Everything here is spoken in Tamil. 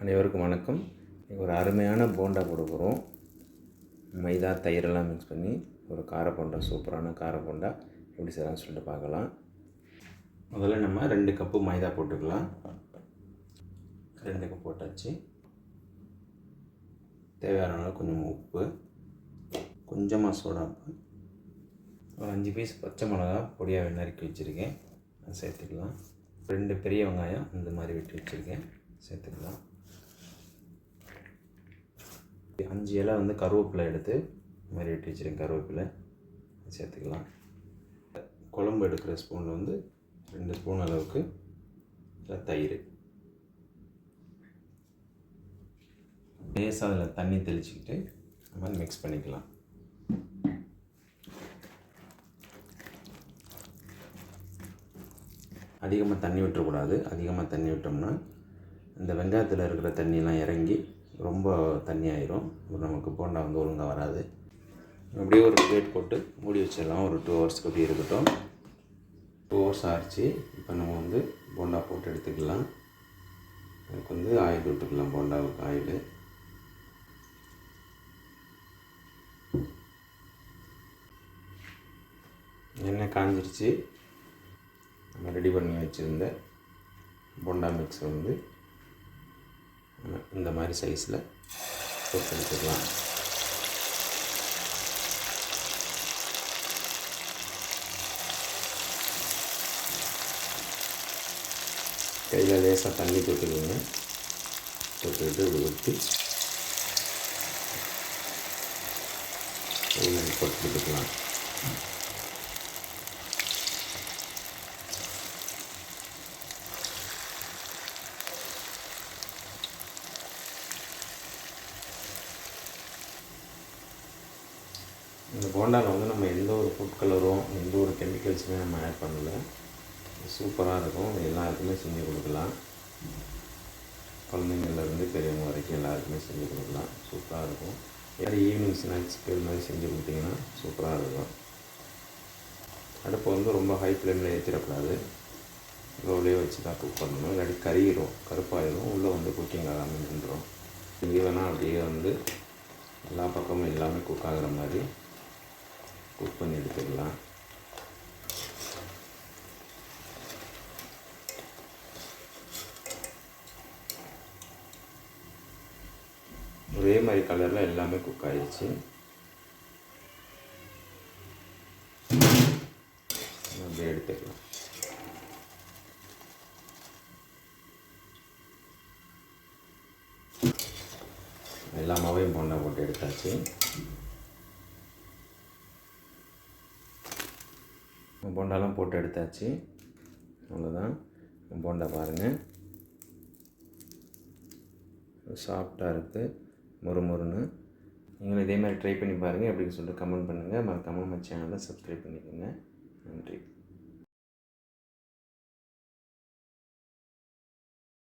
அனைவருக்கும் வணக்கம். ஒரு அருமையான போண்டா போட போகிறோம். மைதா தயிரெல்லாம் மிக்ஸ் பண்ணி ஒரு கார போண்டா, சூப்பரான கார போண்டா எப்படி செய்யலாம்னு சொல்லிட்டு பார்க்கலாம். முதல்ல நம்ம 2 கப்பு மைதா போட்டுக்கலாம். 2 கப் போட்டாச்சு. தேவையான அளவு கொஞ்சம் உப்பு, கொஞ்சமாக சோடாப்பு, ஒரு 5 பீஸ் பச்சை மிளகா பொடியாக நறுக்கி வச்சுருக்கேன், அதை சேர்த்துக்கலாம். 2 பெரிய வெங்காயம் இந்த மாதிரி வெட்டி வச்சுருக்கேன், சேர்த்துக்கலாம். 5 இலை கருவேப்பிலை எடுத்து இந்த மாதிரி வெட்டி வச்சுருக்கேன், கருவேப்பிலை சேர்த்துக்கலாம். குழம்பு எடுக்கிற ஸ்பூனில் 2 ஸ்பூன் அளவுக்கு தயிர், லேசாக அதில் தண்ணி தெளிச்சுக்கிட்டு இந்த மாதிரி மிக்ஸ் பண்ணிக்கலாம். அதிகமாக தண்ணி விட்டுறக்கூடாது. அதிகமாக தண்ணி விட்டோம்னா இந்த வெங்காயத்தில் இருக்கிற தண்ணியெலாம் இறங்கி ரொம்ப தண்ணி ஆயிரும், நமக்கு போண்டா ஒழுங்காக வராது. அப்படியே ஒரு பிளேட் போட்டு மூடி வச்சிடலாம். ஒரு 2 ஹவர்ஸ்க்கு அப்படி இருக்கட்டும். 2 ஹவர்ஸ் ஆச்சு. இப்போ நம்ம போண்டா போட்டு எடுத்துக்கலாம். அதுக்கு ஆயில் விட்டுக்கலாம். போண்டாவுக்கு ஆயில், எண்ணெய் காஞ்சிருச்சு. நம்ம ரெடி பண்ணி வச்சுருந்த போண்டா மிக்ஸ் இந்த மாதிரி சைஸில் போட்டு எடுத்துக்கலாம். கையில் லேசாக தண்ணி தொட்டுக்குங்க. தொட்டுக்கிட்டு இப்படி ஊற்றி போட்டு எடுத்துக்கலாம். இந்த போண்டாவில் நம்ம எந்த ஒரு ஃபுட் கலரும் எந்த ஒரு கெமிக்கல்ஸுமே நம்ம ஆட் பண்ணல. சூப்பராக இருக்கும். எல்லாருக்குமே செஞ்சு கொடுக்கலாம். குழந்தைங்கள்லேருந்து பெரியவங்க வரைக்கும் எல்லாருக்குமே செஞ்சு கொடுக்கலாம். சூப்பராக இருக்கும். யாரும் ஈவினிங் ஸ்நாக்ஸ்க்கு இது மாதிரி செஞ்சு கொடுத்தீங்கன்னா சூப்பராக இருக்கும். அடுப்பை ரொம்ப ஹை ஃப்ளேமில் ஏற்றிடக்கூடாது. லோவிலே வச்சு தான் குக் பண்ணணும். இல்லாட்டி கறியிடும், கருப்பாயிடும், உள்ளே குக்கிங் ஆகாமல் நின்றுடும். இங்கே வேணால் அப்படியே எல்லா பக்கமும் எல்லாமே குக் ஆகிற மாதிரி குக் பண்ணி எடுத்துக்கலாம். ஒரே மாதிரி கலரில் எல்லாமே குக் ஆகிடுச்சு. அப்படியே எடுத்துக்கலாம். எல்லா மாவையும் போண்டா போட்டு எடுத்தாச்சு. போண்டாலாம் போட்டு எடுத்தாச்சு. அவ்வளோதான். போண்டா பாருங்கள், சாஃப்டாக இருக்குது, மொறுமொறுன்னு. நீங்களும் இதே மாதிரி ட்ரை பண்ணி பாருங்கள். எப்படின்னு சொல்லிட்டு கமெண்ட் பண்ணுங்கள். மறக்காம நம்ம சேனலை சப்ஸ்கிரைப் பண்ணிக்கோங்க. நன்றி.